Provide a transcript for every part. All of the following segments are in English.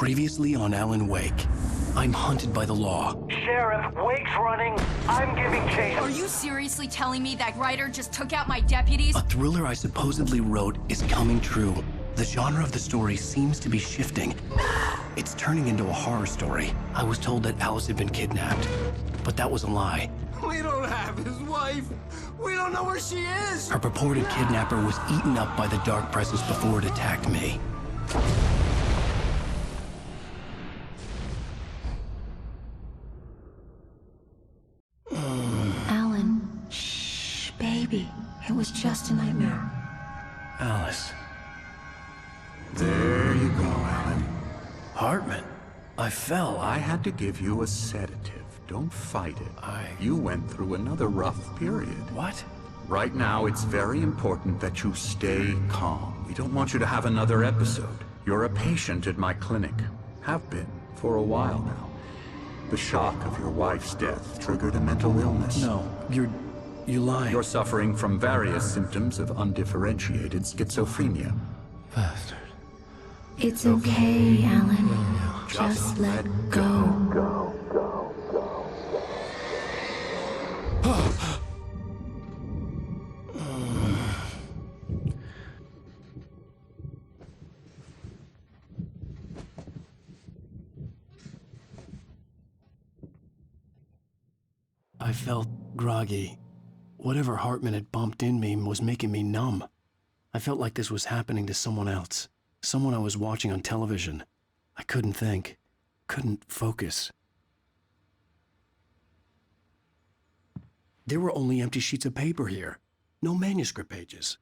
Previously on Alan Wake. I'm hunted by the law. Sheriff, Wake's running. I'm giving chase. Are you seriously telling me that writer just took out my deputies? A thriller I supposedly wrote is coming true. The genre of the story seems to be shifting. It's turning into a horror story. I was told that Alice had been kidnapped, but that was a lie. We don't have his wife. We don't know where she is. Her purported kidnapper was eaten up by the dark presence before it attacked me. Alan, shh, baby. It was just a nightmare. Alice. There you go, Alan. Hartman. I fell. I had to give you a sedative. Don't fight it. I- You went through another rough period. What? Right now, it's very important that you stay calm. We don't want you to have another episode. You're a patient at my clinic. Have been for a while now. The shock of your wife's death triggered a mental illness. No, you're lying. You're suffering from various symptoms of undifferentiated schizophrenia. Bastard. It's okay, Alan. Just let go. I felt groggy. Whatever Hartman had bumped in me was making me numb. I felt like this was happening to someone else. Someone I was watching on television. I couldn't think. Couldn't focus. There were only empty sheets of paper here. No manuscript pages.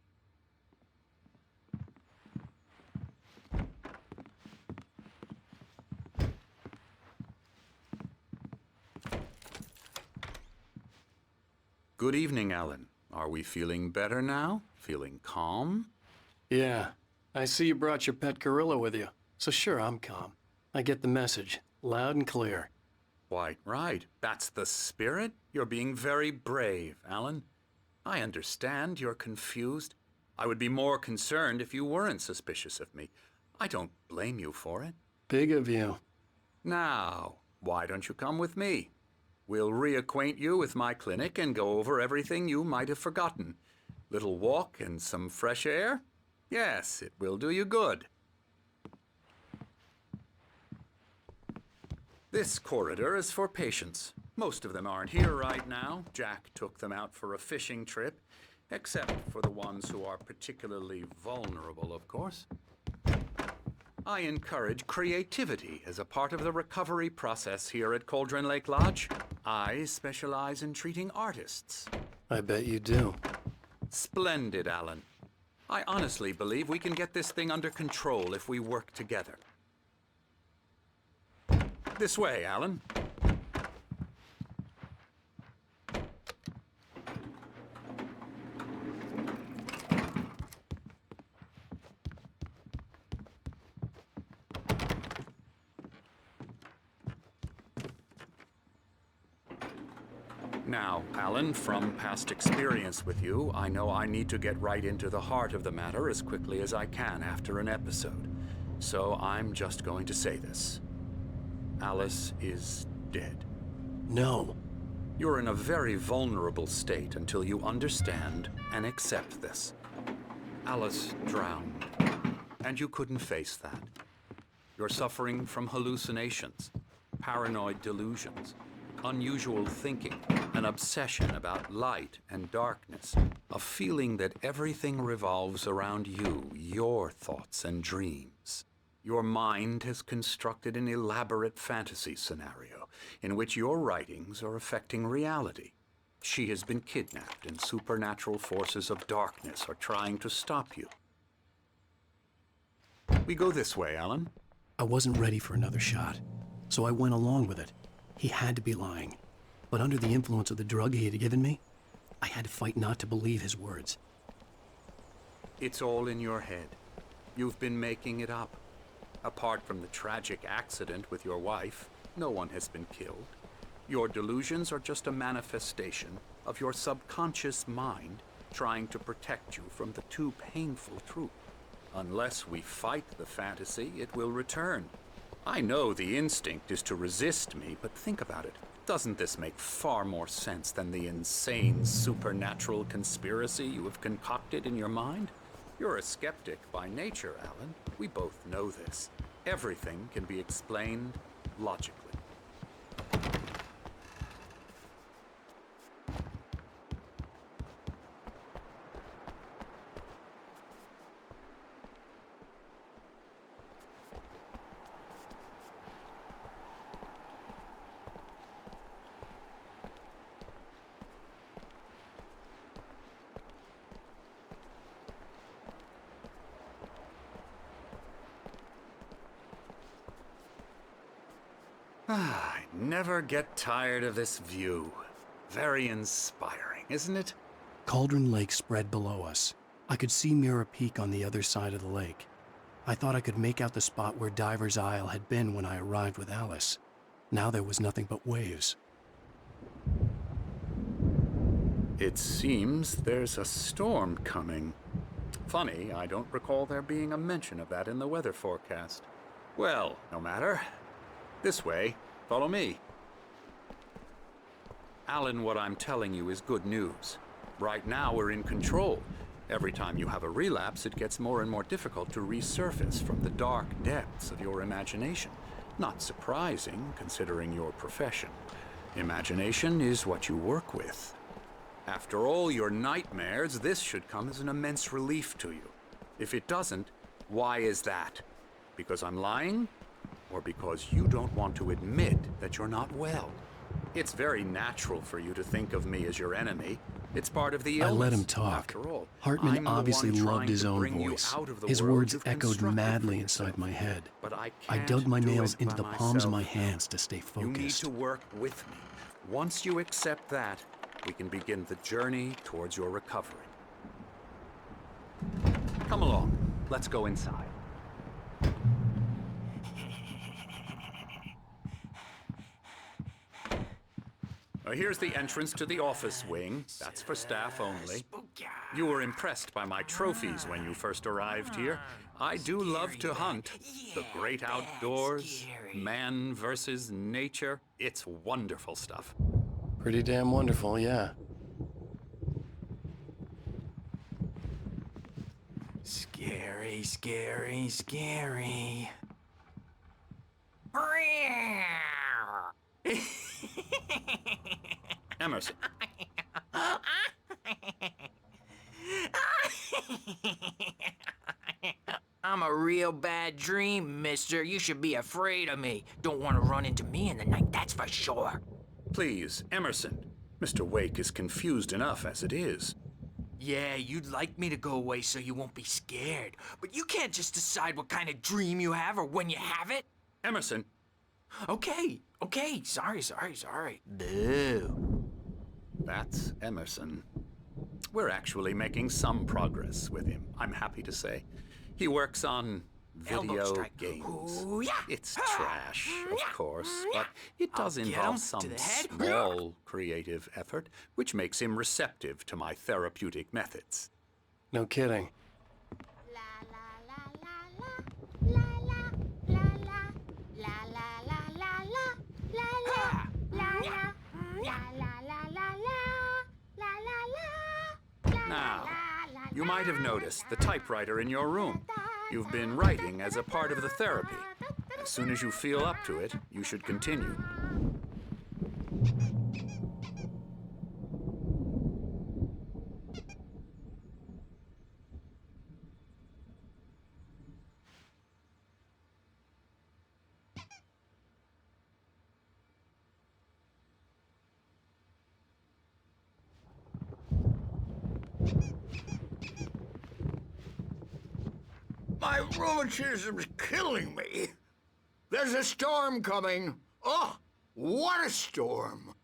Good evening, Alan. Are we feeling better now? Feeling calm? Yeah. I see you brought your pet gorilla with you. So sure, I'm calm. I get the message. Loud and clear. Quite right. That's the spirit. You're being very brave, Alan. I understand you're confused. I would be more concerned if you weren't suspicious of me. I don't blame you for it. Big of you. Now, why don't you come with me? We'll reacquaint you with my clinic and go over everything you might have forgotten. Little walk and some fresh air? Yes, it will do you good. This corridor is for patients. Most of them aren't here right now. Jack took them out for a fishing trip, except for the ones who are particularly vulnerable, of course. I encourage creativity as a part of the recovery process here at Cauldron Lake Lodge. I specialize in treating artists. I bet you do. Splendid, Alan. I honestly believe we can get this thing under control if we work together. This way, Alan. Now, Alan, from past experience with you, I know I need to get right into the heart of the matter as quickly as I can after an episode. So I'm just going to say this. Alice is dead. No. You're in a very vulnerable state until you understand and accept this. Alice drowned, and you couldn't face that. You're suffering from hallucinations, paranoid delusions, unusual thinking, an obsession about light and darkness, a feeling that everything revolves around you, your thoughts and dreams. Your mind has constructed an elaborate fantasy scenario in which your writings are affecting reality. She has been kidnapped and supernatural forces of darkness are trying to stop you. We go this way, Alan. I wasn't ready for another shot, so I went along with it. He had to be lying. But under the influence of the drug he had given me, I had to fight not to believe his words. It's all in your head. You've been making it up. Apart from the tragic accident with your wife, no one has been killed. Your delusions are just a manifestation of your subconscious mind trying to protect you from the too painful truth. Unless we fight the fantasy, it will return. I know the instinct is to resist me, but think about it. Doesn't this make far more sense than the insane supernatural conspiracy you have concocted in your mind? You're a skeptic by nature, Alan. We both know this. Everything can be explained logically. I never get tired of this view. Very inspiring, isn't it? Cauldron Lake spread below us. I could see Mirror Peak on the other side of the lake. I thought I could make out the spot where Diver's Isle had been when I arrived with Alice. Now there was nothing but waves. It seems there's a storm coming. Funny, I don't recall there being a mention of that in the weather forecast. Well, no matter. This way. Follow me. Alan, what I'm telling you is good news. Right now, we're in control. Every time you have a relapse, it gets more and more difficult to resurface from the dark depths of your imagination. Not surprising, considering your profession. Imagination is what you work with. After all your nightmares, this should come as an immense relief to you. If it doesn't, why is that? Because I'm lying? Or because you don't want to admit that you're not well? It's very natural for you to think of me as your enemy. It's part of the illness. I let him talk. After all, Hartman I'm the obviously one loved trying his to own bring you voice. out of the His world words you've echoed constructed madly for inside yourself. my head. But I I can't dug my do nails it into by the palms of my myself. hands to stay You need focused. to work with me. Once you accept that, we can begin the journey towards your recovery. Come along. Let's go inside. Here's the entrance to the office wing. That's for staff only. You were impressed by my trophies when you first arrived here. I do love to hunt. The great outdoors, man versus nature. It's wonderful stuff. Pretty damn wonderful, yeah. Scary, scary, scary. Emerson. I'm a real bad dream, mister. You should be afraid of me. Don't want to run into me in the night, that's for sure. Please, Emerson. Mr. Wake is confused enough as it is. Yeah, you'd like me to go away so you won't be scared. But you can't just decide what kind of dream you have or when you have it. Emerson. Okay, sorry. Boo. That's Emerson. We're actually making some progress with him, I'm happy to say. He works on Elbow video strike. games. Ooh, yeah. It's trash, of course, but it does I'll get involve him some to the head. small creative effort, which makes him receptive to my therapeutic methods. No kidding. Now, you might have noticed the typewriter in your room. You've been writing as a part of the therapy. As soon as you feel up to it, you should continue. My rheumatism's killing me. There's a storm coming. Oh, what a storm.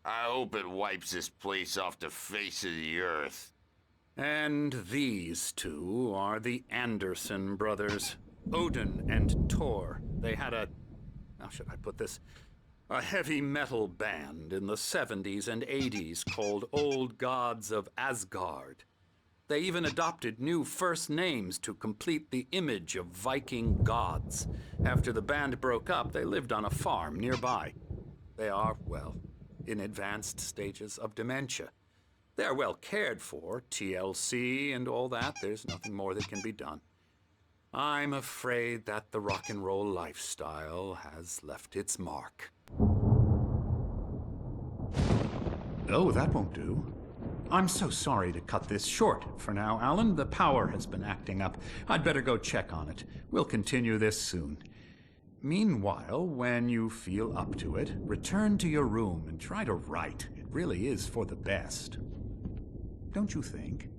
I hope it wipes this place off the face of the earth. And these two are the Anderson brothers, Odin and Tor. They had how should I put this? A heavy metal band in the 70s and 80s called Old Gods of Asgard. They even adopted new first names to complete the image of Viking gods. After the band broke up, they lived on a farm nearby. They are, well, in advanced stages of dementia. They're well cared for, TLC and all that. There's nothing more that can be done. I'm afraid that the rock and roll lifestyle has left its mark. Oh, that won't do. I'm so sorry to cut this short for now, Alan. The power has been acting up. I'd better go check on it. We'll continue this soon. Meanwhile, when you feel up to it, return to your room and try to write. It really is for the best. Don't you think?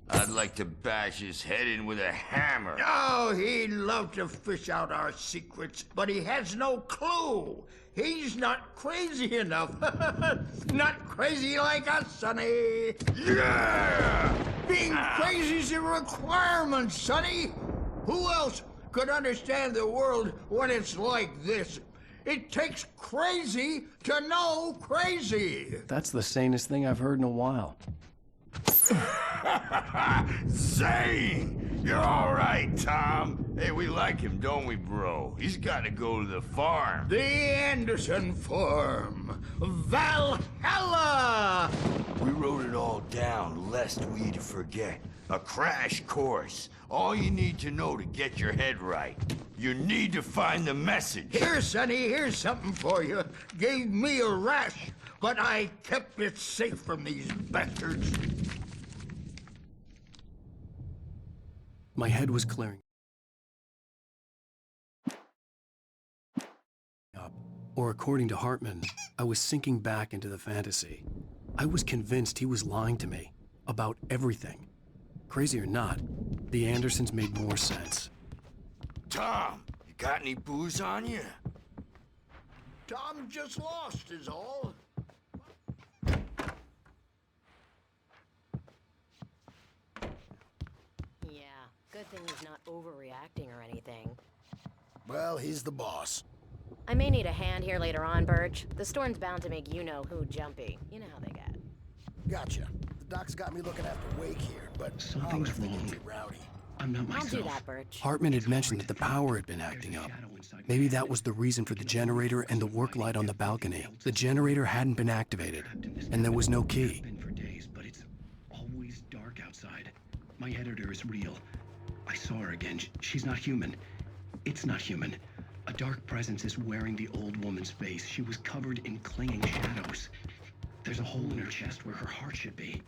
I'd like to bash his head in with a hammer. Oh, he'd love to fish out our secrets, but he has no clue. He's not crazy enough. Not crazy like us, Sonny. Yeah! Being crazy's a requirement, Sonny. Who else could understand the world when it's like this? It takes crazy to know crazy. That's the sanest thing I've heard in a while. Zane! You're all right, Tom. Hey, we like him, don't we, bro? He's got to go to the farm. The Anderson Farm. Valhalla! We wrote it all down, lest we forget. A crash course. All you need to know to get your head right. You need to find the message. Here, Sonny, here's something for you. Gave me a rash, but I kept it safe from these bastards. My head was clearing up. Or according to Hartman, I was sinking back into the fantasy. I was convinced he was lying to me about everything. Crazy or not, the Andersons made more sense. Tom, you got any booze on you? Tom just lost is all. Yeah, good thing he's not overreacting or anything. Well, he's the boss. I may need a hand here later on, Birch. The storm's bound to make you-know-who jumpy. You know how they get. Gotcha. The doc's got me looking after Wake here, but Something's Oliver thinks wrong. too rowdy. I'm not myself. I'll do that, Birch. Hartman had mentioned that the power had been acting up. Maybe that was the reason for the generator and the work light on the balcony. The generator hadn't been activated, and there was no key. Been for days, but it's always dark outside. My editor is real. I saw her again. She's not human. It's not human. A dark presence is wearing the old woman's face. She was covered in clinging shadows. There's a hole in her chest where her heart should be.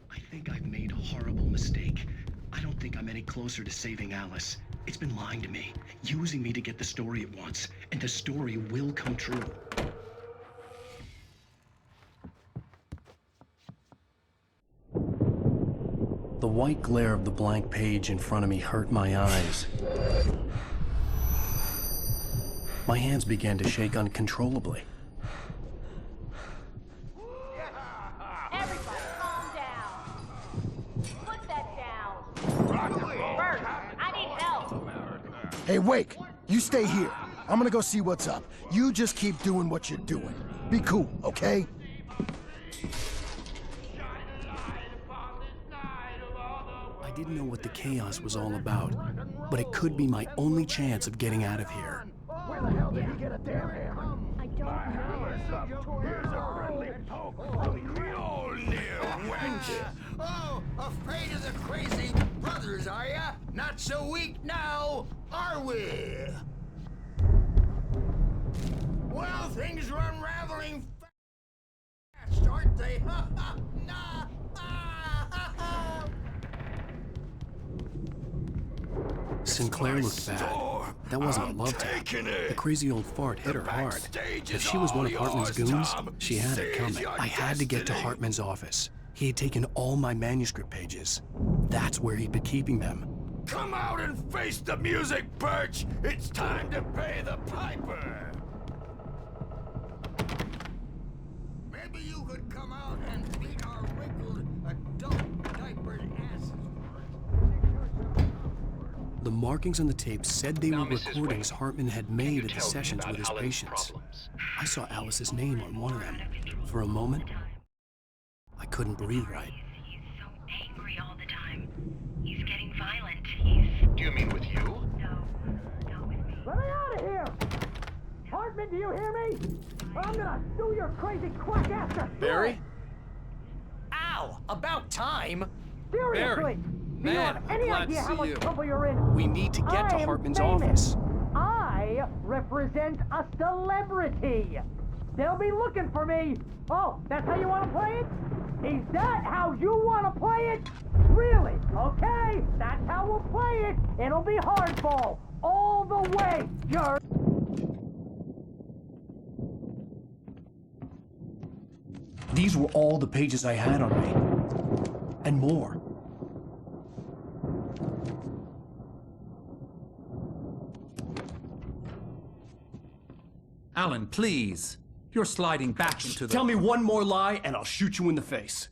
I think I've made a horrible mistake. I don't think I'm any closer to saving Alice. It's been lying to me, using me to get the story it wants, and the story will come true. The white glare of the blank page in front of me hurt my eyes. My hands began to shake uncontrollably. Everybody, calm down. Put that down. Bert, I need help. Hey, Wake, you stay here. I'm gonna go see what's up. You just keep doing what you're doing. Be cool, okay? I didn't know what the chaos was all about, but it could be my only chance of getting out of here. Where the hell did he get a damn hammer? I don't know. Here's a friendly poke. Oh, afraid of the crazy brothers, are ya? Not so weak now, are we? Well, things are unraveling fast, aren't they? Sinclair looked bad. That wasn't a love tap. The crazy old fart hit her hard. If she was one of Hartman's goons, she had it coming. I had to get to Hartman's office. He had taken all my manuscript pages. That's where he'd been keeping them. Come out and face the music, Birch! It's time to pay the piper! Maybe you could come out and beat our wrinkled adult diapered asses. The markings on the tape said they were recordings Hartman had made at the sessions with his patients. I saw Alice's name on one of them. For a moment, I couldn't breathe right. He's so angry all the time. He's getting violent. Do you mean with you? No, not with me. Let me out of here! Hartman, do you hear me? I'm gonna sue your crazy quack ass to Barry? Ow! About time! Seriously! Do you have any idea how much trouble you're in? We need to get to I am Hartman's famous. office. I represent a celebrity. They'll be looking for me. Oh, that's how you want to play it? Is that how you want to play it? Really? Okay, that's how we'll play it. It'll be hardball all the way, jerk. These were all the pages I had on me. And more. Alan, please. You're sliding back into the... Tell me one more lie and I'll shoot you in the face.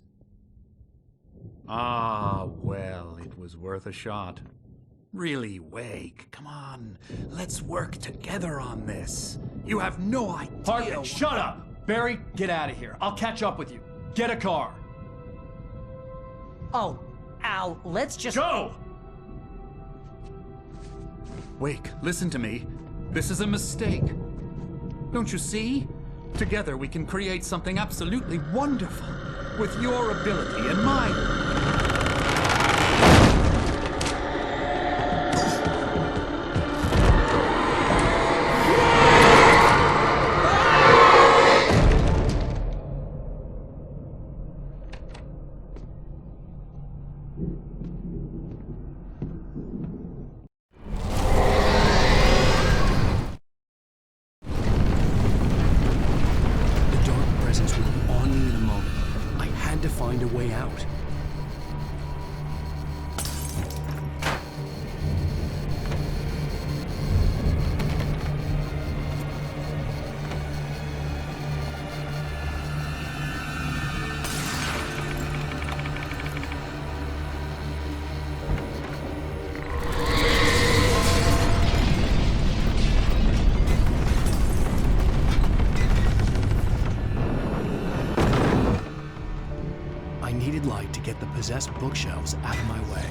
Ah, well, it was worth a shot. Really, Wake, come on. Let's work together on this. You have no idea... Hartman, shut up! Barry, get out of here. I'll catch up with you. Get a car. Oh, Al, let's just... Go! Wake, listen to me. This is a mistake. Don't you see? Together we can create something absolutely wonderful. With your ability and mine. Find a way out. Light to get the possessed bookshelves out of my way.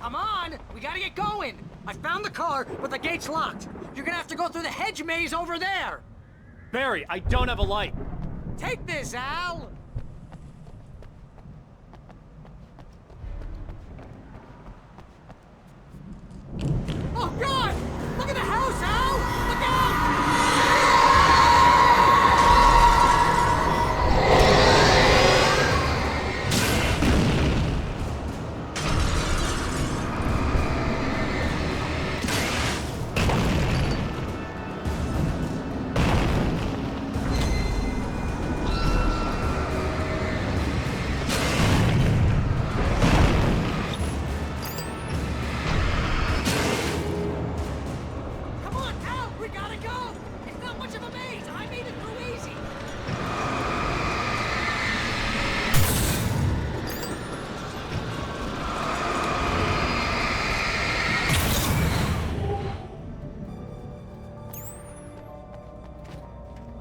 Come on! We gotta get going! I found the car, but the gate's locked. You're gonna have to go through the hedge maze over there! Barry, I don't have a light. Take this, Al! Oh, God! Look at the house, Al! Look out! Come on, Al! We gotta go! It's not much of a maze! I made it through easy!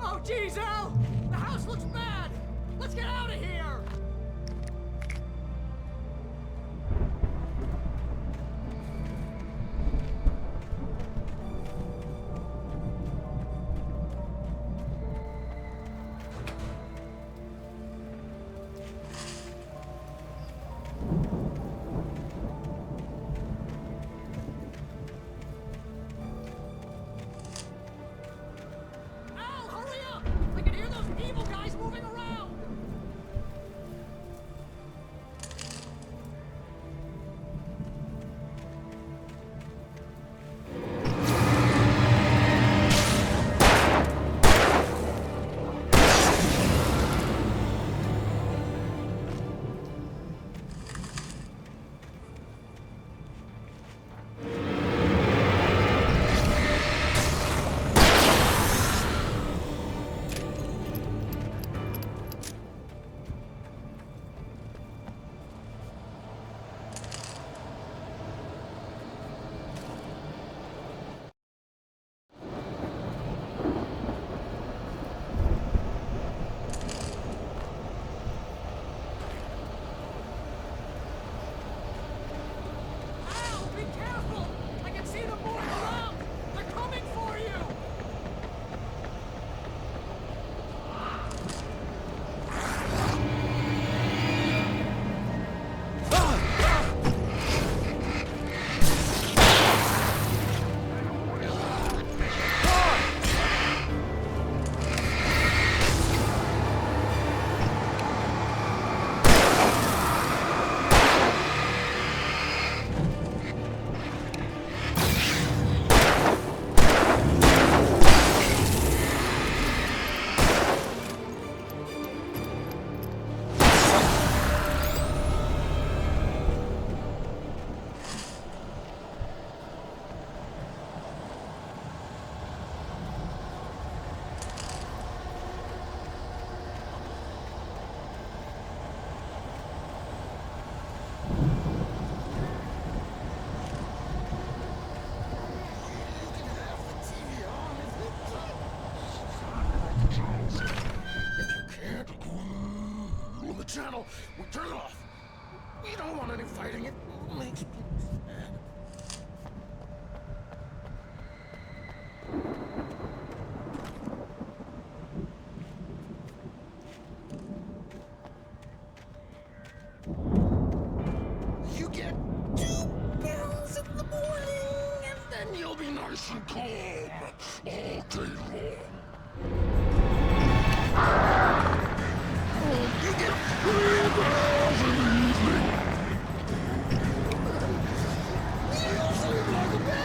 Oh, geez, Al! The house looks bad! Let's get out of here! Al, hurry up! I can hear those evil guys moving around! Al, be careful! I can see them moving around! They're coming for you! On the channel, we turn it off. We don't want any fighting. It makes people sad. You get 2 pills in the morning, and then you'll be nice and calm all day long. You get 3 pills in the evening. You sleep like a baby.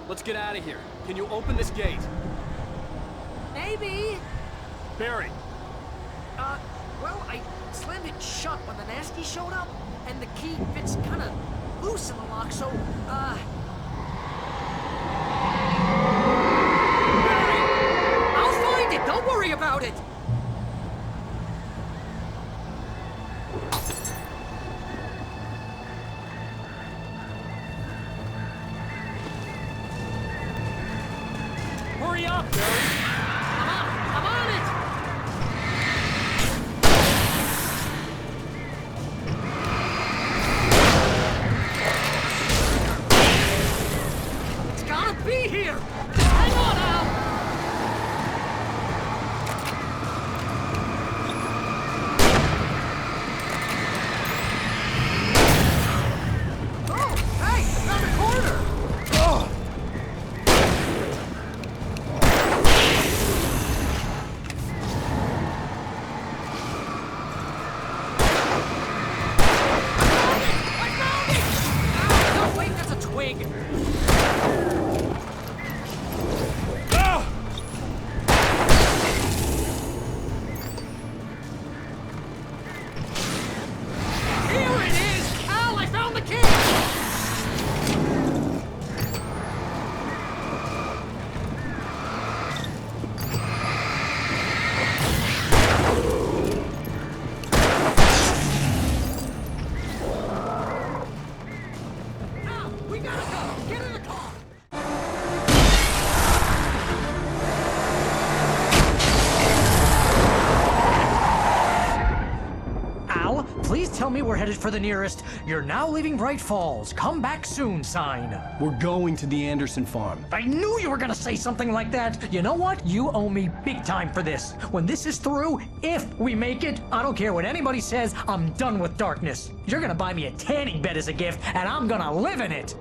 let's get out of here. Can you open this gate? Maybe. Barry. Well, I slammed it shut when the nasty showed up, and the key fits kind of loose in the lock, so, Barry! I'll find it! Don't worry about it! Hurry up, Barry! I'm on it! It's gotta be here! Hang on, Al! Oh, hey! Around the corner! Oh! Wait, that's a twig! Here it is! Al, I found the key! Al, we gotta go! Get in the car! Al, please tell me we're headed for the nearest "You're now leaving Bright Falls. Come back soon" sign. We're going to the Anderson farm. I knew you were gonna say something like that. You know what? You owe me big time for this. When this is through, if we make it, I don't care what anybody says, I'm done with darkness. You're gonna buy me a tanning bed as a gift, and I'm gonna live in it.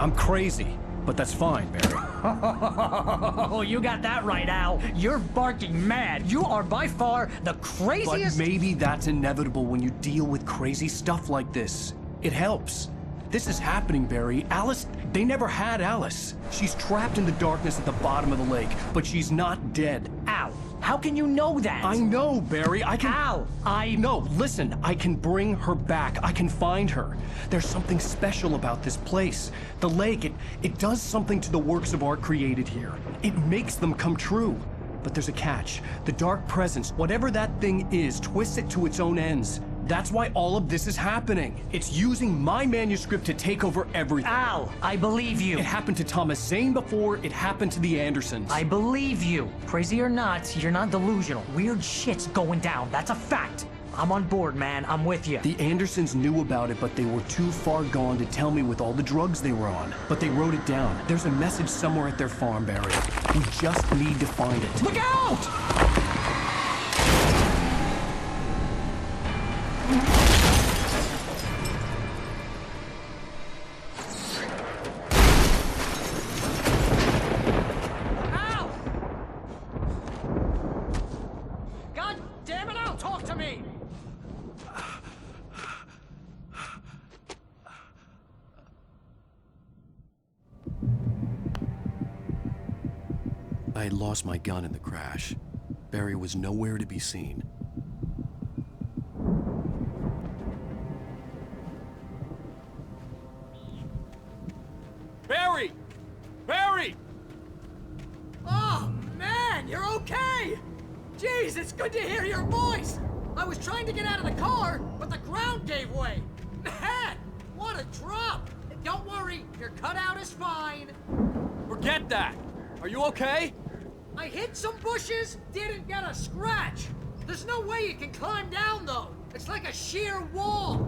I'm crazy, but that's fine, Barry. Oh, you got that right, Al. You're barking mad. You are by far the But craziest. maybe that's inevitable when you deal with crazy stuff like this. It helps. This is happening, Barry. Alice, they never had Alice. She's trapped in the darkness at the bottom of the lake, but she's not dead. Al, how can you know that? I know, Barry. I can... Al, No, listen. I can bring her back. I can find her. There's something special about this place. The lake, it does something to the works of art created here. It makes them come true. But there's a catch. The dark presence, whatever that thing is, twists it to its own ends. That's why all of this is happening. It's using my manuscript to take over everything. Al, I believe you. It happened to Thomas Zane before, it happened to the Andersons. I believe you. Crazy or not, you're not delusional. Weird shit's going down. That's a fact. I'm on board, man. I'm with you. The Andersons knew about it, but they were too far gone to tell me with all the drugs they were on. But they wrote it down. There's a message somewhere at their farm, Barry. We just need to find it. Look out! Al! God damn it, Al, talk to me! I had lost my gun in the crash. Barry was nowhere to be seen. Barry! Barry! Oh, man, you're okay! Jeez, it's good to hear your voice! I was trying to get out of the car, but the ground gave way! Man, what a drop! Don't worry, your cutout is fine. Forget that! Are you okay? I hit some bushes, didn't get a scratch. There's no way you can climb down, though. It's like a sheer wall.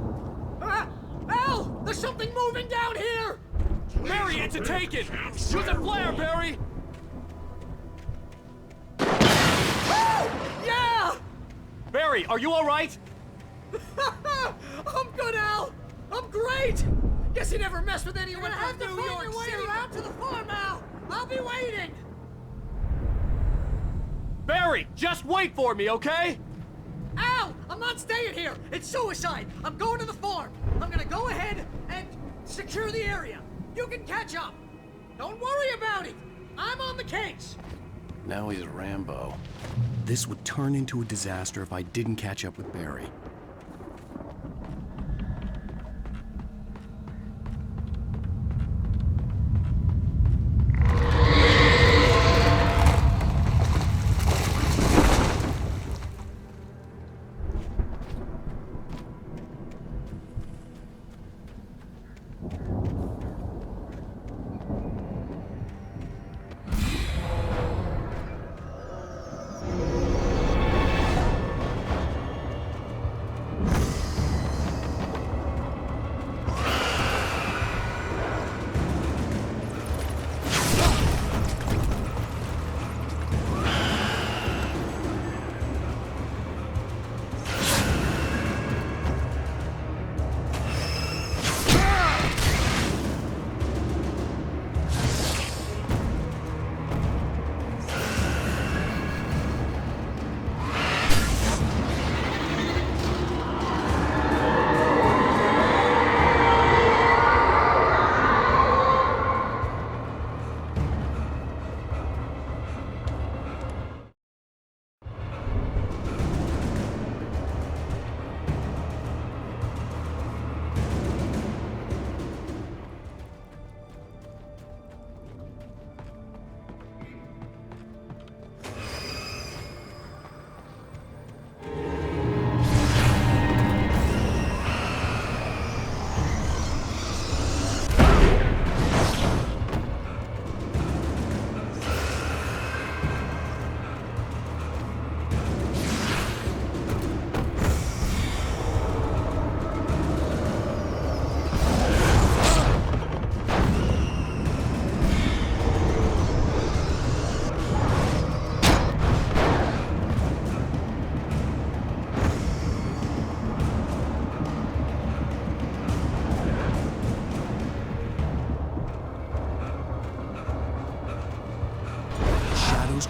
Al, there's something moving down here! Barry, it's a take-it! Use a flare, Barry! Yeah! Barry, are you all right? I'm I'm good, Al! I'm great! Guess you never messed with anyone from New York City. You're around to the farm, Al! I'll be waiting! Barry, just wait for me, okay? Al! I'm not staying here! It's suicide! I'm going to the farm! I'm gonna go ahead and secure the area. You can catch up. Don't worry about it! I'm on the case! Now he's Rambo. This would turn into a disaster if I didn't catch up with Barry.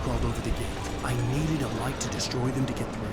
Crawled over the gate. I needed a light to destroy them to get through.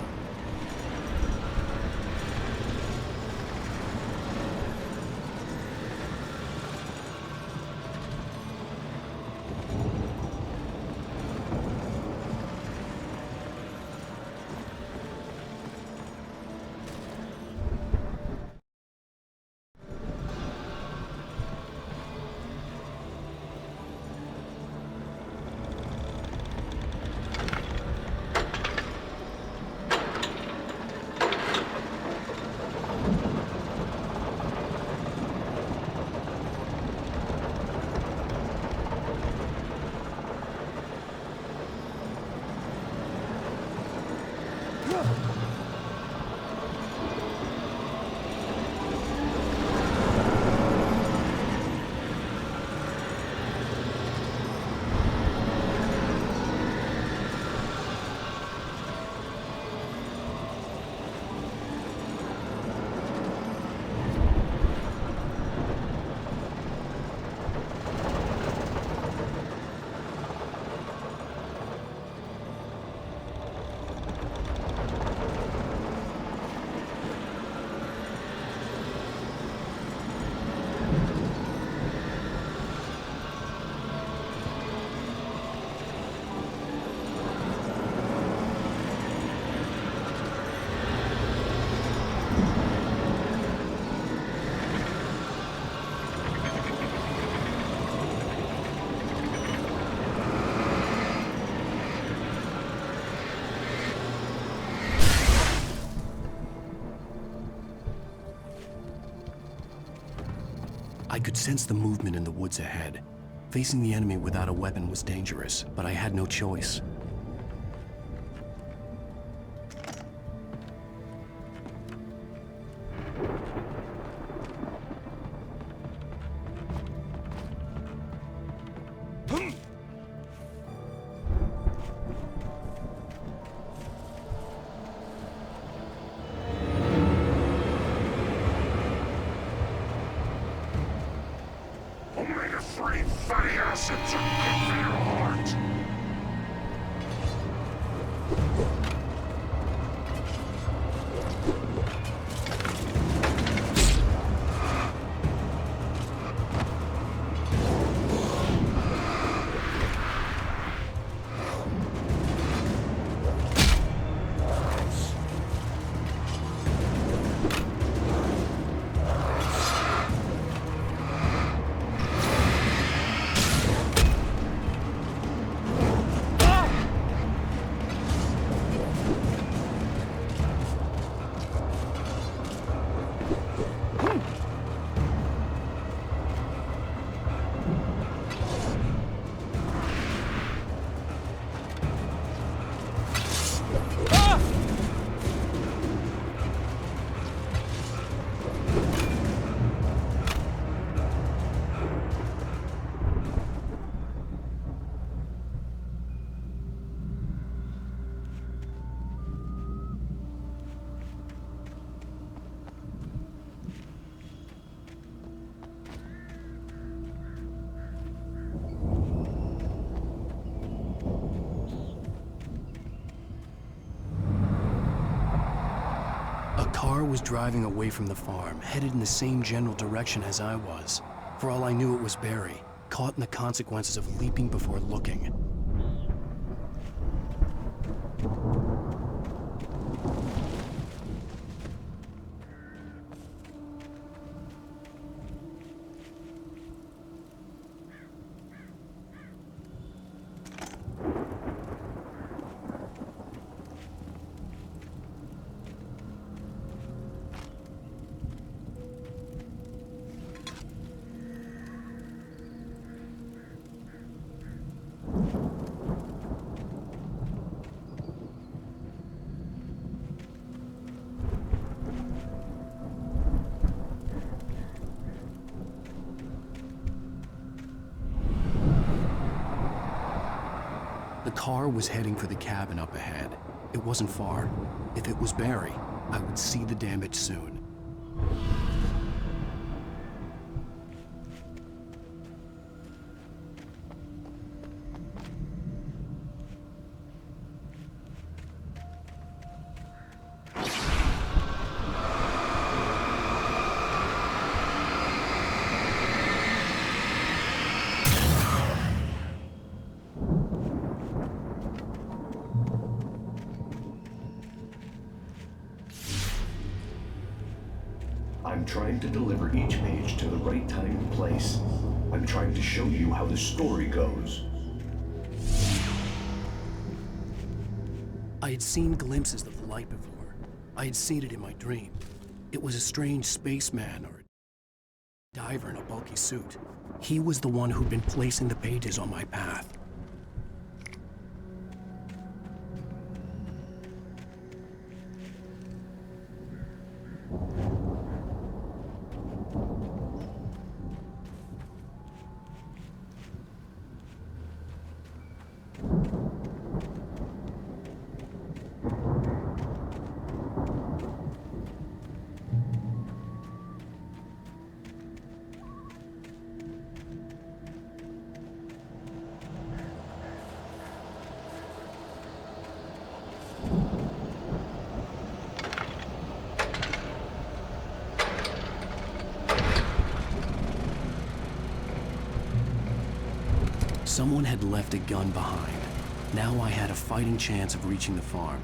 I could sense the movement in the woods ahead. Facing the enemy without a weapon was dangerous, but I had no choice. fatty acids are good for your heart. A car was driving away from the farm, headed in the same general direction as I was. For all I knew, it was Barry, caught in the consequences of leaping before looking. The car was heading for the cabin up ahead. It wasn't far. If it was Barry, I would see the damage soon. I'm trying to deliver each page to the right time and place. I'm trying to show you how the story goes. I had seen glimpses of the light before. I had seen it in my dream. It was a strange spaceman or a diver in a bulky suit. He was the one who'd been placing the pages on my path. Someone had left a gun behind. Now I had a fighting chance of reaching the farm.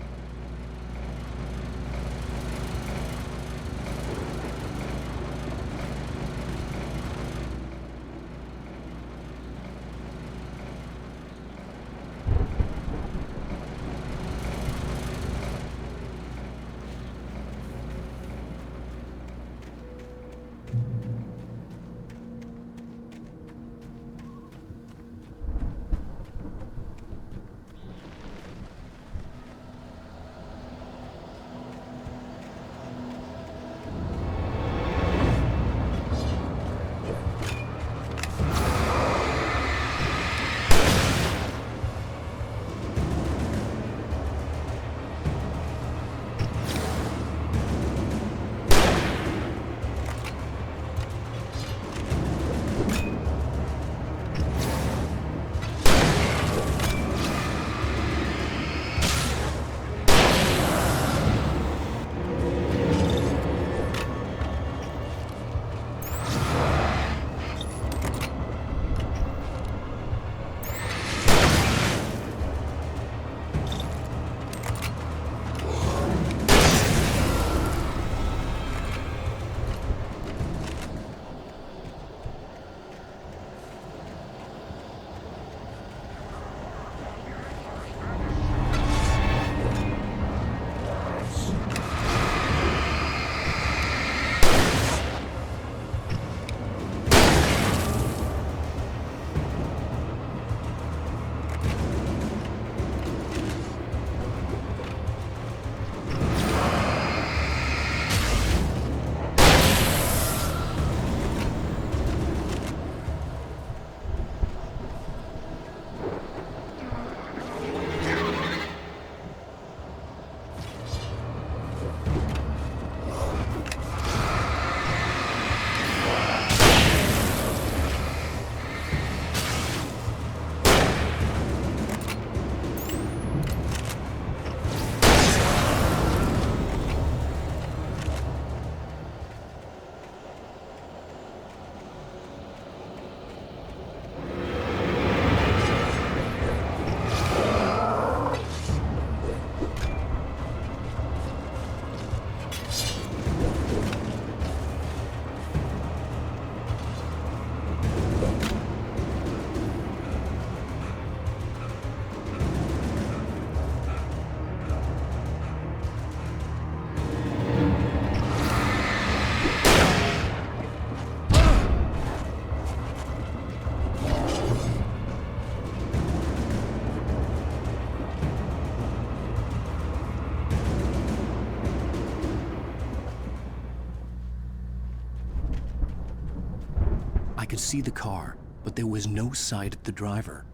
could see the car, but there was no sight of the driver.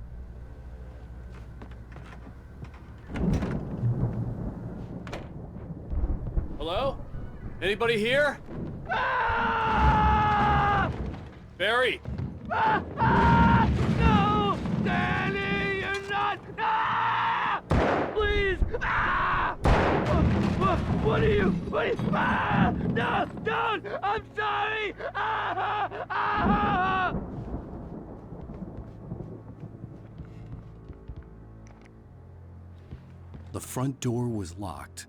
Hello? Anybody here? Barry! No! Danny, you're not! Please! What are you? No! Don't! I'm sorry! The front door was locked.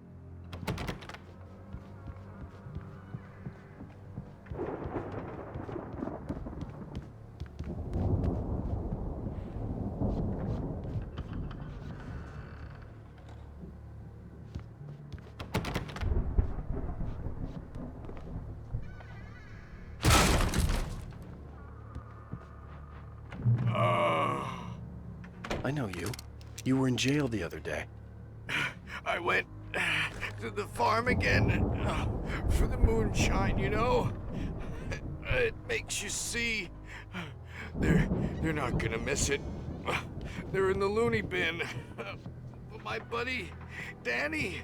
I know you. You were in jail the other day. I went to the farm again for the moonshine, you know? It makes you see. They're not gonna miss it. They're in the loony bin. My buddy, Danny,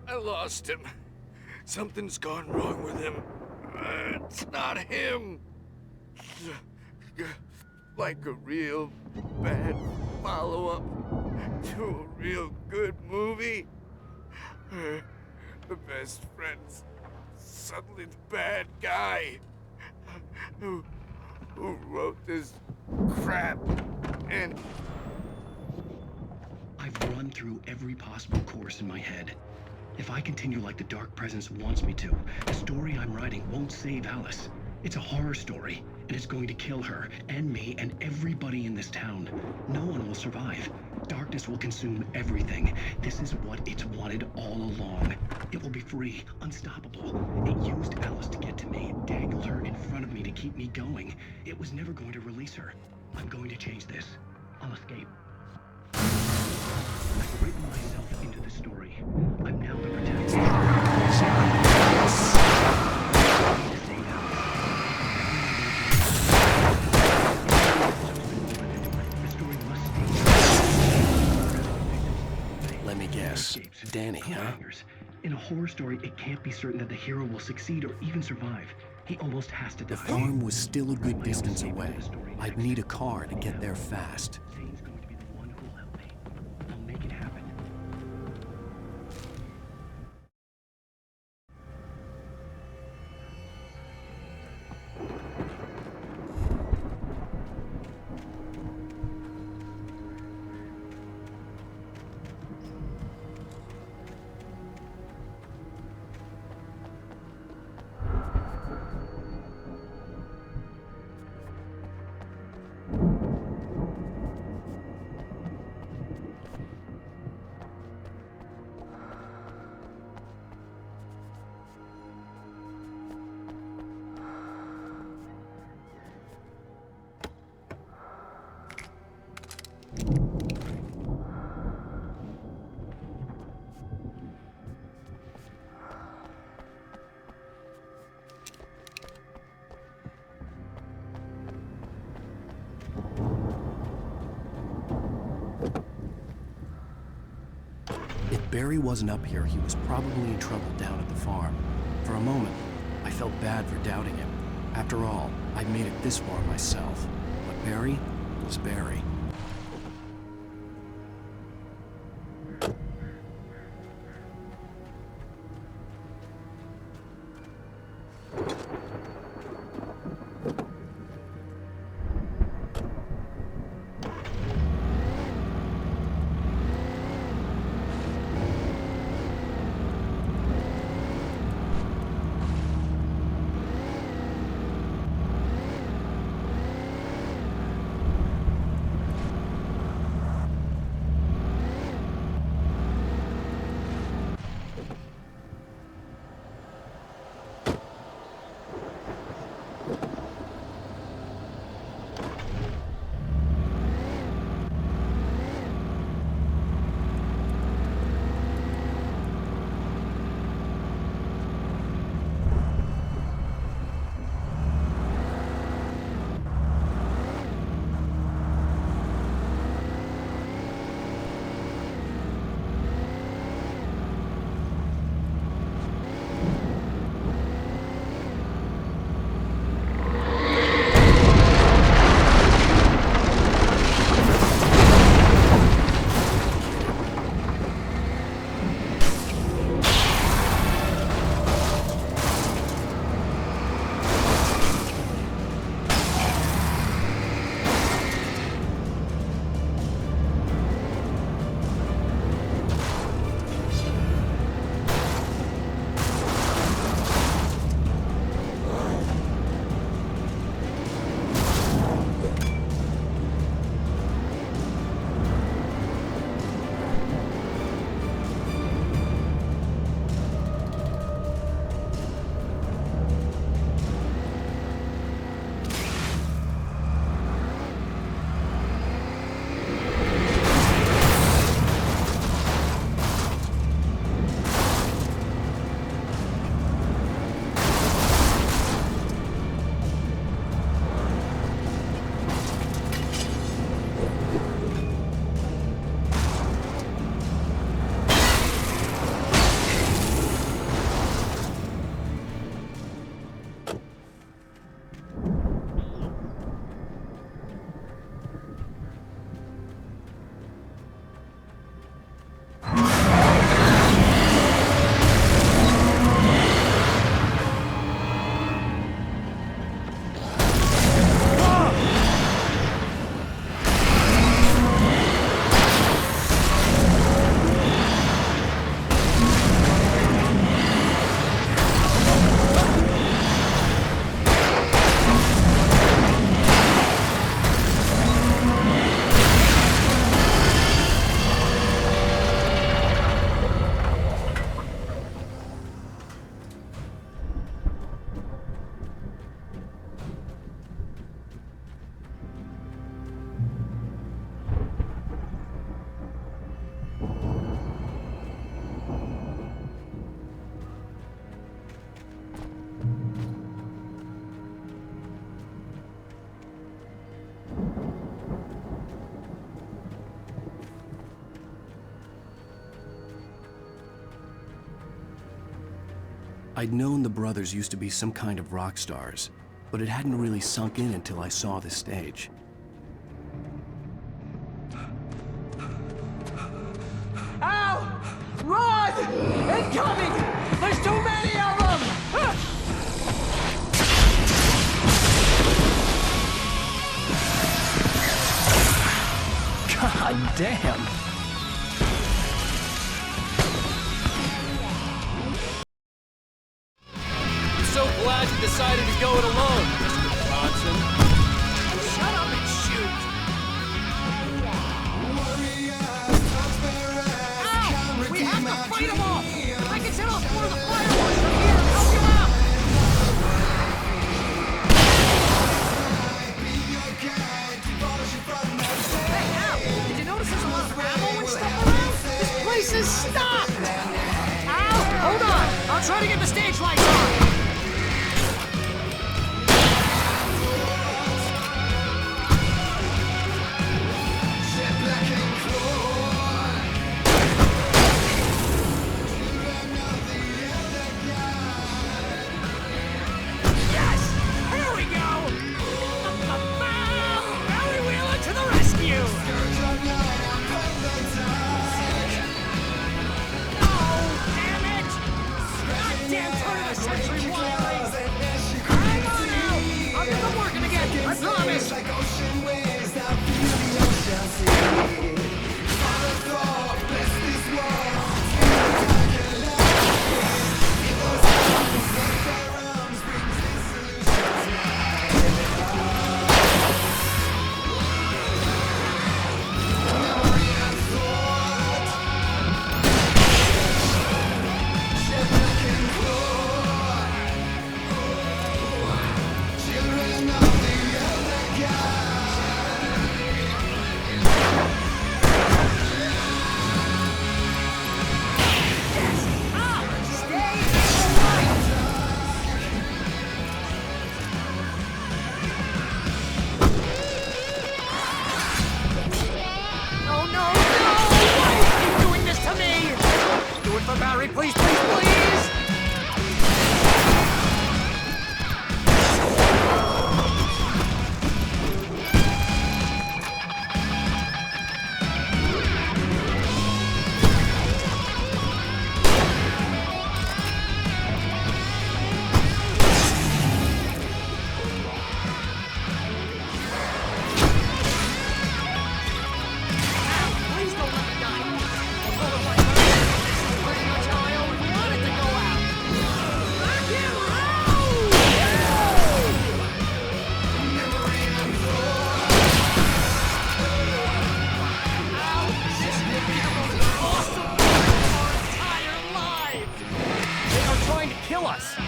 I lost him. Something's gone wrong with him. It's not him. Like a real bad follow-up to a real good movie. The best friend's suddenly the bad guy who wrote this crap, and I've run through every possible course in my head. If I continue like the Dark Presence wants me to, the story I'm writing won't save Alice. It's a horror story, and it's going to kill her, and me, and everybody in this town. No one will survive. Darkness will consume everything. This is what it's wanted all along. It will be free, unstoppable. It used Alice to get to me, dangled her in front of me to keep me going. It was never going to release her. I'm going to change this. I'll escape. I've written myself into the story. I'm now the protagonist. Let me guess. Danny, huh? In a horror story, it can't be certain that the hero will succeed or even survive. He almost has to die. The farm was still a good distance away. I'd need a car to get there fast. Zane's going to be the one who will help me. I'll make it happen. If Barry wasn't up here, he was probably in trouble down at the farm. For a moment, I felt bad for doubting him. After all, I'd made it this far myself. But Barry was Barry. I'd known the brothers used to be some kind of rock stars, but it hadn't really sunk in until I saw the stage. Al! Run! Incoming! There's too many of them! God damn! I'm so glad you decided to go it alone, Mr. Bronson. Shut up and shoot! Al! We have to fight them off! I can set off more of the fireworks from here and help you out! Hey, Al! Did you notice there's a lot of ammo and stuff around? This place is stopped! Al! Hold on! I'll try to get the stage lights on!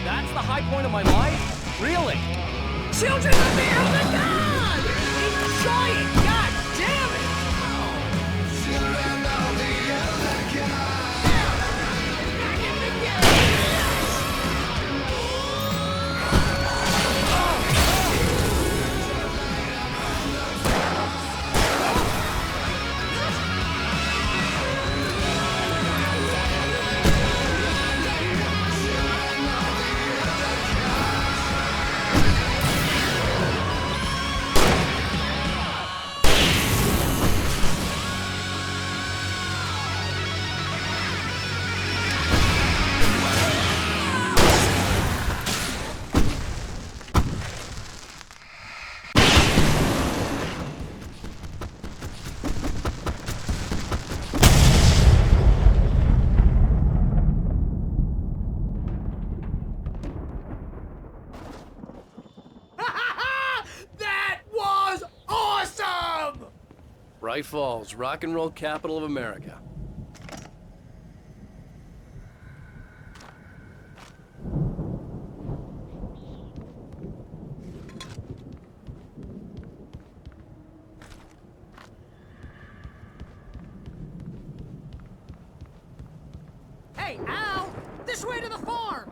That's the high point of my life? Really? Children of the Elder God! Enjoy it! God damn it! Children of the Elder God! Back in the Bright Falls, rock and roll capital of America. Hey, Al! This way to the farm!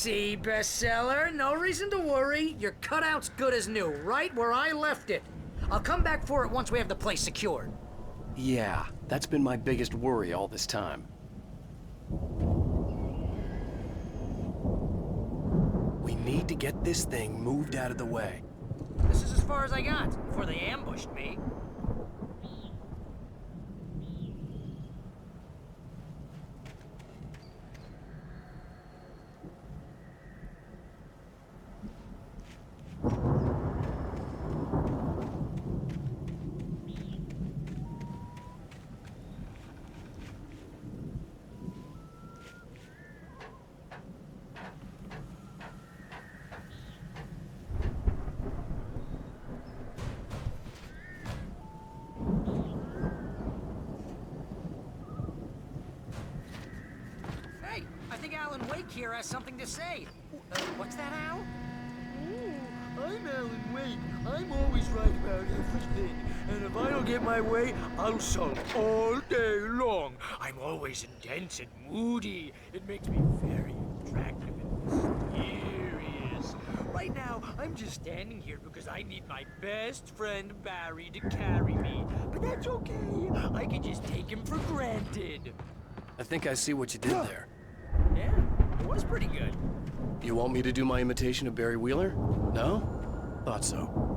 see, bestseller. No reason to worry. Your cutout's good as new, right where I left it. I'll come back for it once we have the place secured. Yeah, that's been my biggest worry all this time. We need to get this thing moved out of the way. This is as far as I got before they ambushed me. Hey, I think Alan Wake here has something to say. What's that, Al? I'm Alan Wake. I'm always right about everything. And if I don't get my way, I'll sulk all day long. I'm always intense and moody. It makes me very attractive and mysterious. Right now, I'm just standing here because I need my best friend Barry to carry me. But that's okay. I can just take him for granted. I think I see what you did there. Yeah, it was pretty good. You want me to do my imitation of Barry Wheeler? No? Thought so.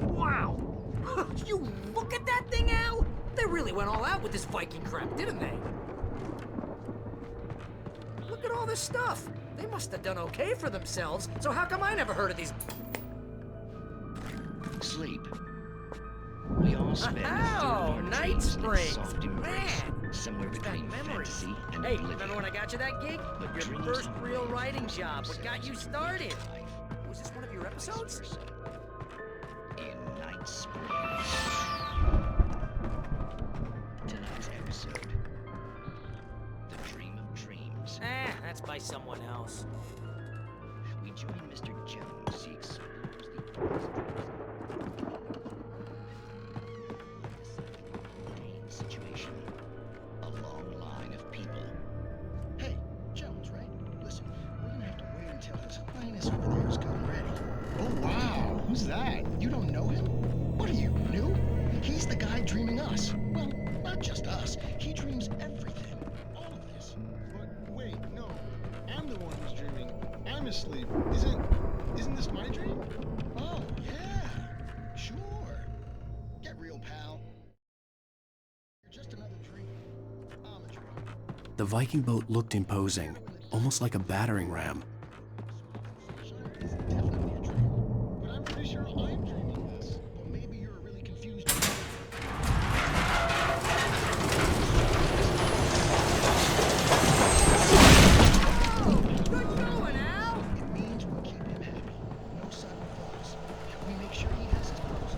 Wow! You look at that thing, Al? They really went all out with this Viking crap, didn't they? Look at all this stuff. They must have done okay for themselves, so how come I never heard of these? Sleep. We all spend Oh, Night Springs. soft embrace, Man, somewhere it's between got memories. fantasy and Hey, oblivion. remember when I got you that gig? But Your dreams first are real made writing to job. What got you themselves started? in life. Was this one of your episodes? In Night Springs. Tonight's episode. The Dream of Dreams. That's by someone else. We join Mr. Jones. He explores the earth's situation. A long line of people. Hey, Jones, right? Listen, we're gonna have to wait until his highness over there is gotten ready. Oh, wow. Who's that? You don't know him? What are you, new? He's the guy dreaming us. Well, not just us. He dreams everything. All of this. But wait, no. I'm the one who's dreaming. I'm asleep. Isn't this my dream? Oh, yeah. Sure. Get real, pal. You're just another dream. I'm a dream. The Viking boat looked imposing, almost like a battering ram. But I'm pretty sure I'm dreaming this. But maybe you're a really confused. Good going, Al! It means we'll keep him happy. No sudden falls. We make sure he has his post.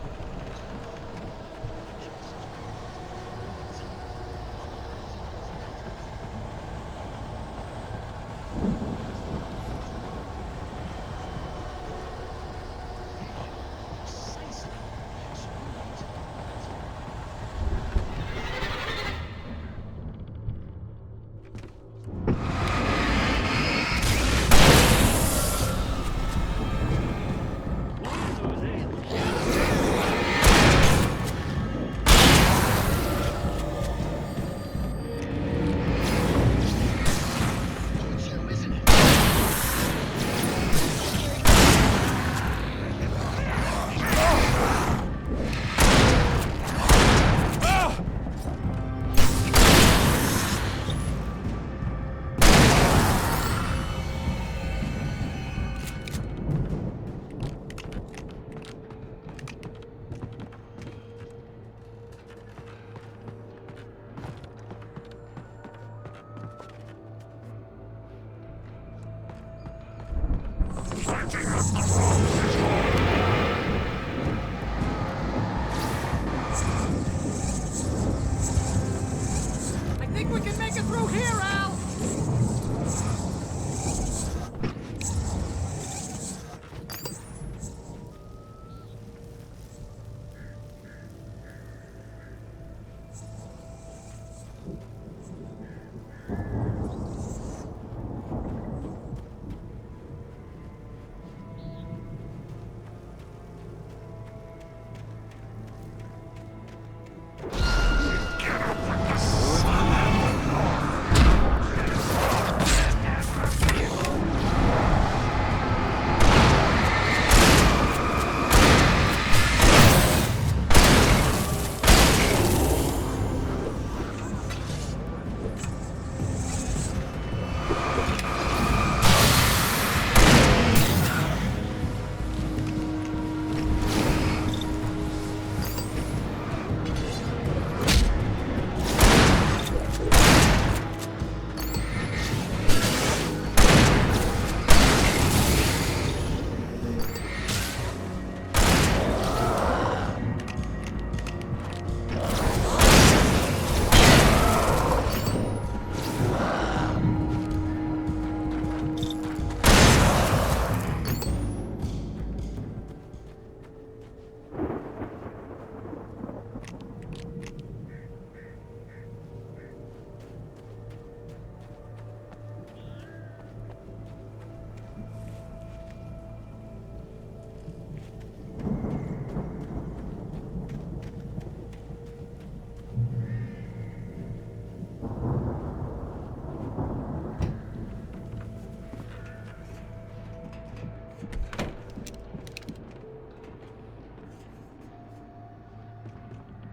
I think we can make it through here, Al!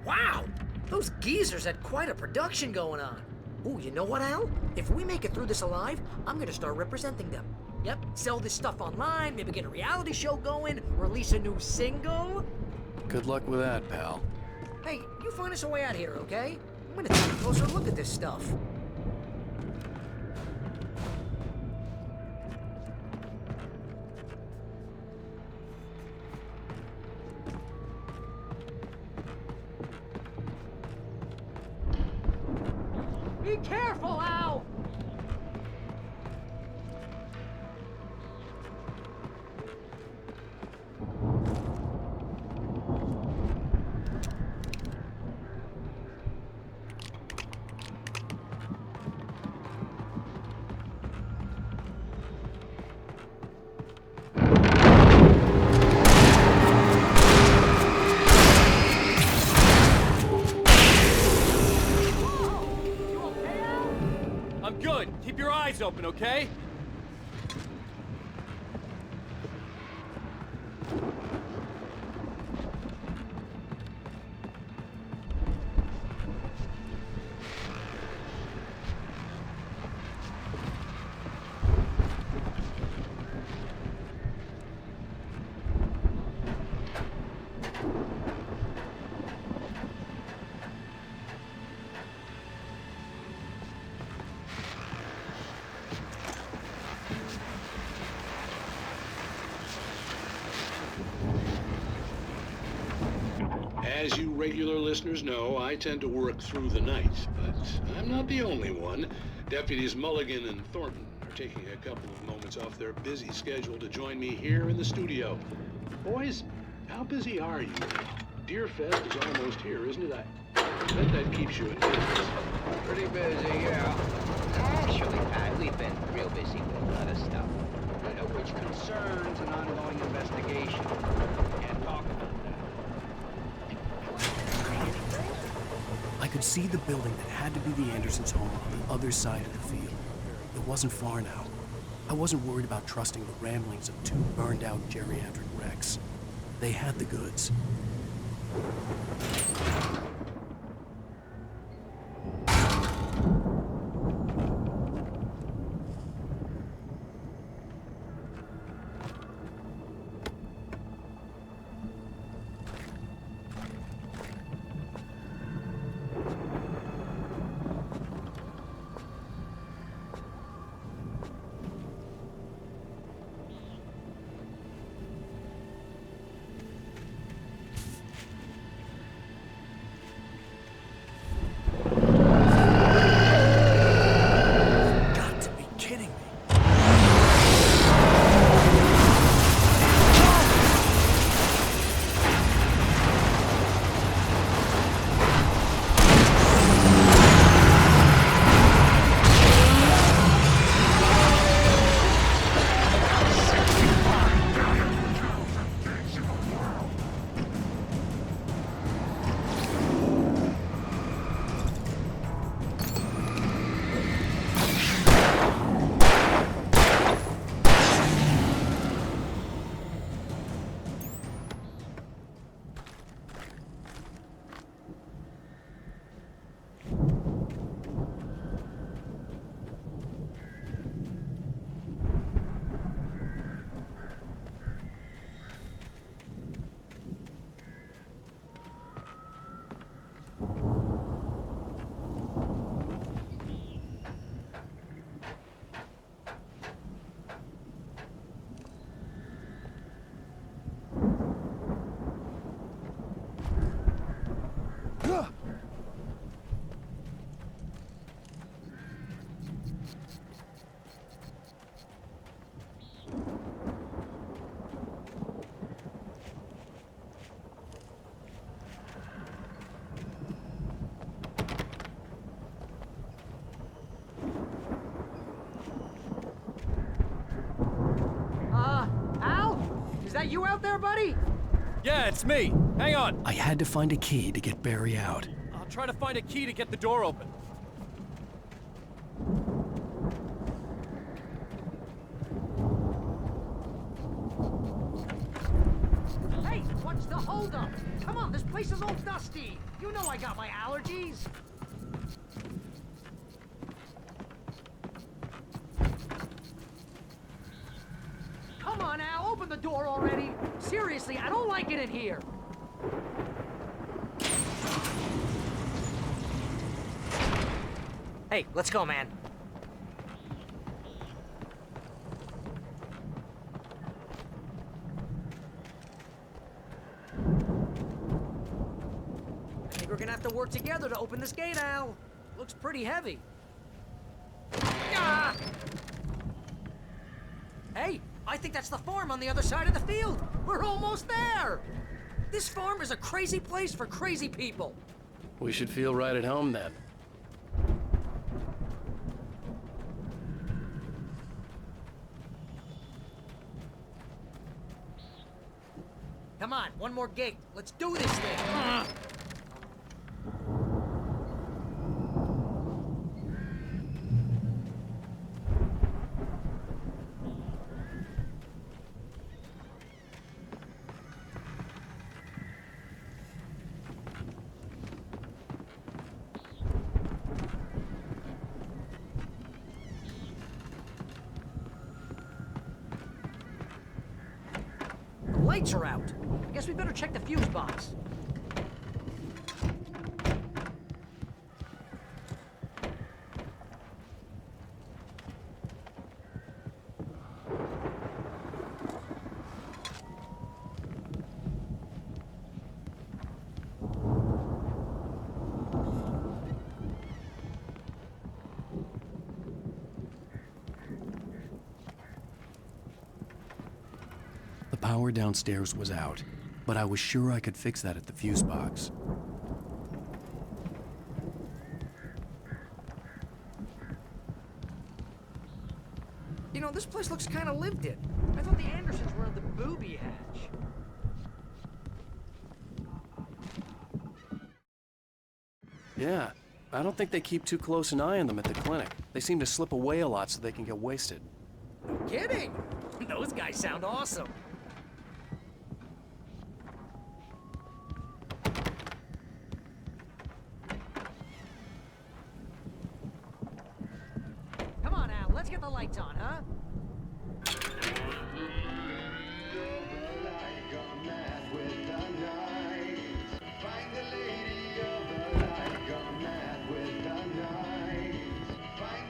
Wow! Those geezers had quite a production going on. Ooh, you know what, Al? If we make it through this alive, I'm gonna start representing them. Yep, sell this stuff online, maybe get a reality show going, release a new single. Good luck with that, pal. Hey, you find us a way out here, okay? I'm gonna take a closer look at this stuff. Be careful, Al! I'm good. Keep your eyes open, okay? As you regular listeners know, I tend to work through the night, but I'm not the only one. Deputies Mulligan and Thornton are taking a couple of moments off their busy schedule to join me here in the studio. Boys, how busy are you? Deerfest is almost here, isn't it? I bet that keeps you in business. Pretty busy, yeah. Actually, Pat, we've been real busy with other stuff. Which concerns an ongoing investigation. Can't talk about I could see the building that had to be the Andersons' home on the other side of the field. It wasn't far now. I wasn't worried about trusting the ramblings of two burned-out geriatric wrecks. They had the goods. you out there, buddy? Yeah, it's me. Hang on. I had to find a key to get Barry out. I'll try to find a key to get the door open. Hey, what's the holdup? Come on, this place is all dusty. You know I got my allergies. Come on, Al, open the door already. Seriously, I don't like it in here. Hey, let's go, man. I think we're gonna have to work together to open this gate, Al. Looks pretty heavy. Ah! Hey, I think that's the farm on the other side of the field. We're almost there. This farm is a crazy place for crazy people. We should feel right at home then. Come on, one more gate. Let's do this thing. The lights are out. I guess we better check the fuse box. The power downstairs was out, but I was sure I could fix that at the fuse box. You know, this place looks kind of lived in. I thought the Andersons were in the booby hatch. Yeah, I don't think they keep too close an eye on them at the clinic. They seem to slip away a lot so they can get wasted. No kidding! Those guys sound awesome. Come on, Al, let's get the lights on, huh?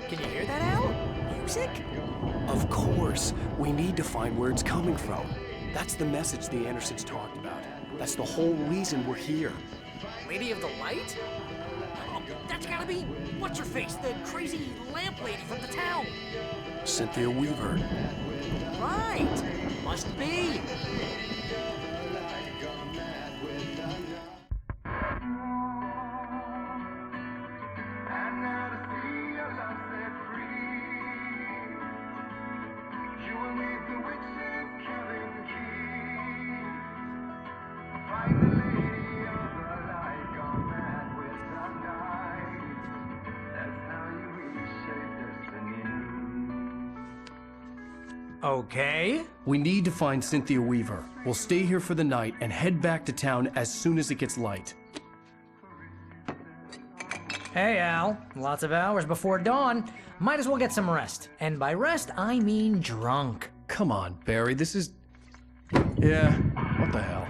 Can you hear that, Al? Music? Of course. We need to find where it's coming from. That's the message the Andersons talked about. That's the whole reason we're here. Lady of the Light? Oh, that's gotta be what's-her-face, the crazy lamp lady from the town. Cynthia Weaver. Right. Must be. Okay. We need to find Cynthia Weaver. We'll stay here for the night and head back to town as soon as it gets light. Hey, Al. Lots of hours before dawn. Might as well get some rest. And by rest, I mean drunk. Come on, Barry, this is... Yeah, what the hell?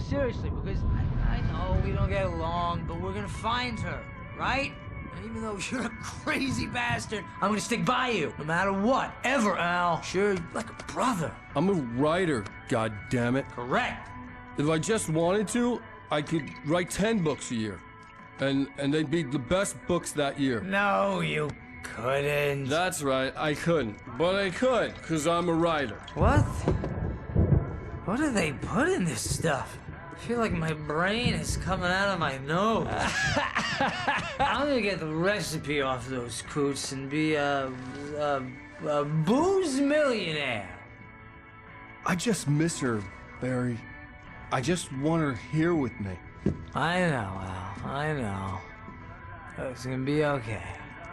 Seriously, because I know we don't get along, but we're gonna find her, right? And even though you're a crazy bastard, I'm gonna stick by you, no matter what, ever, Al. Sure, like a brother. I'm a writer, goddammit. Correct. If I just wanted to, I could write 10 books a year. And they'd be the best books that year. No, you couldn't. That's right, I couldn't. But I could, because I'm a writer. What? What do they put in this stuff? I feel like my brain is coming out of my nose. I'm gonna get the recipe off those coots and be a booze millionaire. I just miss her, Barry. I just want her here with me. I know, Al. I know. It's gonna be okay.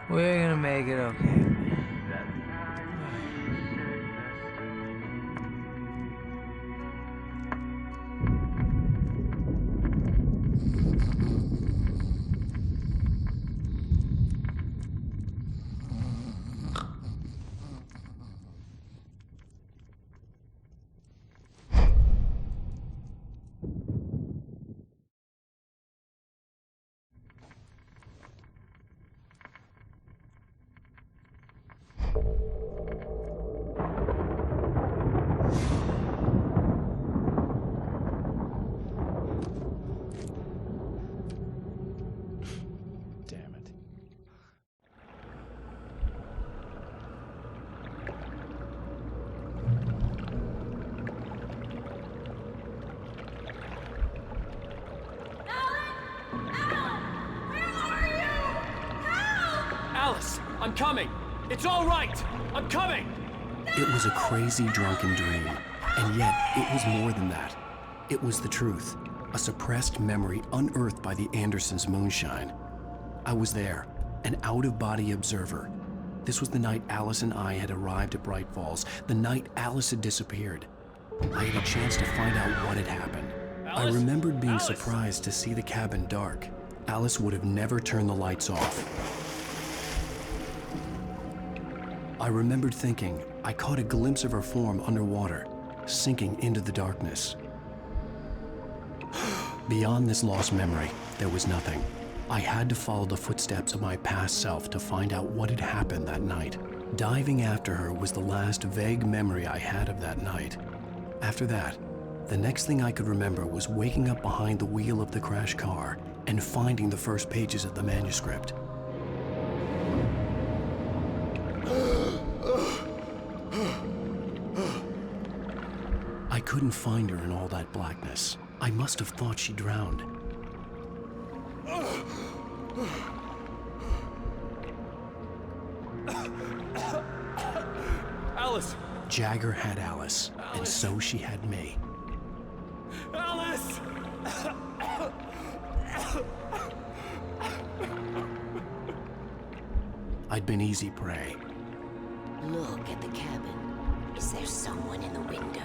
We're gonna make it okay. Damn it. Alice, I'm coming. It's all right. I'm coming. It was a crazy, drunken dream, and yet it was more than that. It was the truth, a suppressed memory unearthed by the Andersons' moonshine. I was there, an out-of-body observer. This was the night Alice and I had arrived at Bright Falls, the night Alice had disappeared. I had a chance to find out what had happened. I remembered being surprised to see the cabin dark. Alice would have never turned the lights off. I remembered thinking I caught a glimpse of her form underwater, sinking into the darkness. Beyond this lost memory, there was nothing. I had to follow the footsteps of my past self to find out what had happened that night. Diving after her was the last vague memory I had of that night. After that, the next thing I could remember was waking up behind the wheel of the crashed car and finding the first pages of the manuscript. I couldn't find her in all that blackness. I must have thought she drowned. Alice! Jagger had Alice, and so she had me. Alice! I'd been easy prey. Look at the cabin. Is there someone in the window?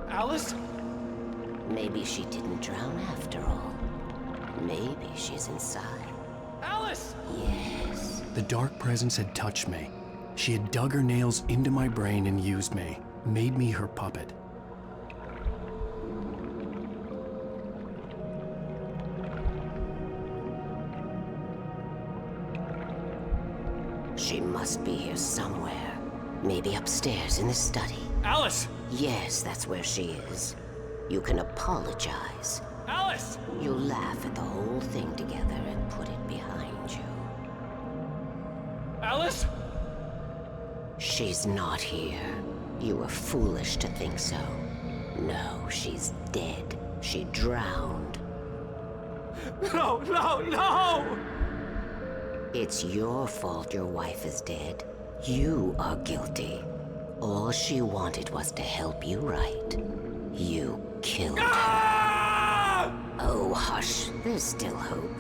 Alice? Maybe she didn't drown after all. Maybe she's inside. Alice! Yes. The dark presence had touched me. She had dug her nails into my brain and used me, made me her puppet. She must be here somewhere. Maybe upstairs in the study. Alice! Yes, that's where she is. You can apologize. Alice! You'll laugh at the whole thing together and put it behind you. Alice? She's not here. You were foolish to think so. No, she's dead. She drowned. No, no, no! It's your fault your wife is dead. You are guilty. All she wanted was to help you right. You killed her. Oh, hush. There's still hope.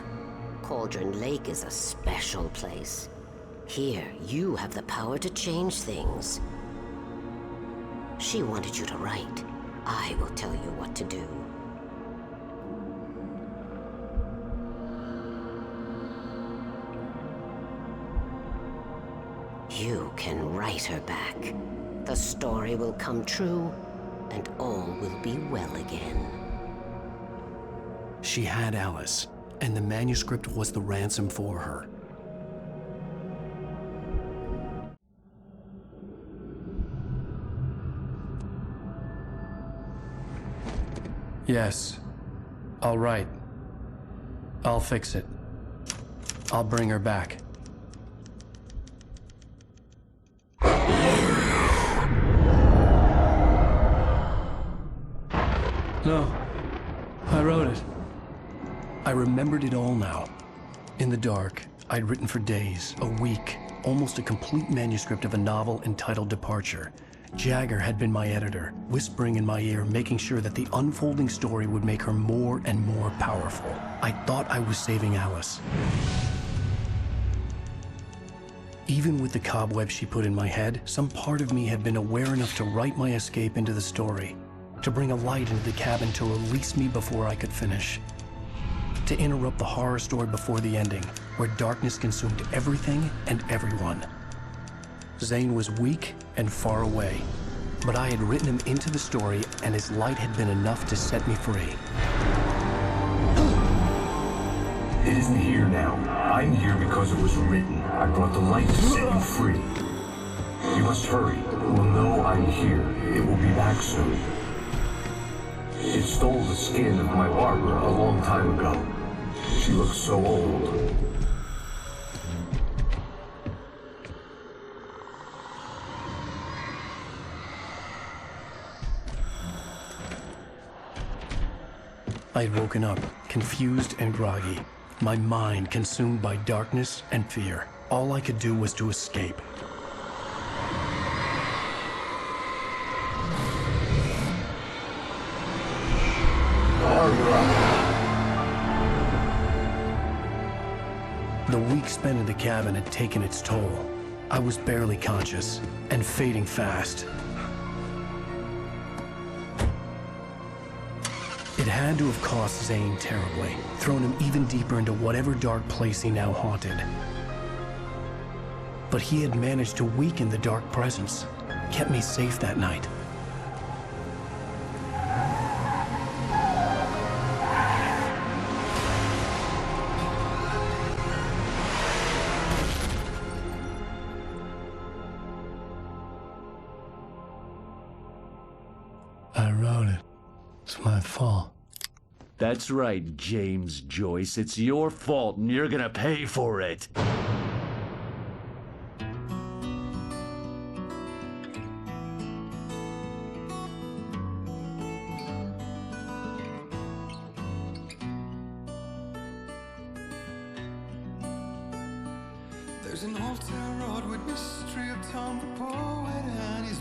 Cauldron Lake is a special place. Here, you have the power to change things. She wanted you to write. I will tell you what to do. You can write her back. The story will come true, and all will be well again. She had Alice, and the manuscript was the ransom for her. Yes. All right. I'll fix it. I'll bring her back. No, I wrote it. I remembered it all now. In the dark, I'd written for days, a week, almost a complete manuscript of a novel entitled Departure. Jagger had been my editor, whispering in my ear, making sure that the unfolding story would make her more and more powerful. I thought I was saving Alice. Even with the cobwebs she put in my head, some part of me had been aware enough to write my escape into the story, to bring a light into the cabin to release me before I could finish, to interrupt the horror story before the ending, where darkness consumed everything and everyone. Zane was weak and far away, but I had written him into the story, and his light had been enough to set me free. It isn't here now. I'm here because it was written. I brought the light to set you free. You must hurry. It will know I'm here. It will be back soon. It stole the skin of my Barbara a long time ago. She looks so old. I'd woken up, confused and groggy, my mind consumed by darkness and fear. All I could do was to escape. The week spent in the cabin had taken its toll. I was barely conscious and fading fast. It had to have cost Zane terribly, thrown him even deeper into whatever dark place he now haunted. But he had managed to weaken the dark presence, kept me safe that night. I wrote it. It's my fault. That's right, James Joyce. It's your fault, and you're gonna pay for it. There's an old town road with mystery of Tom the poet and his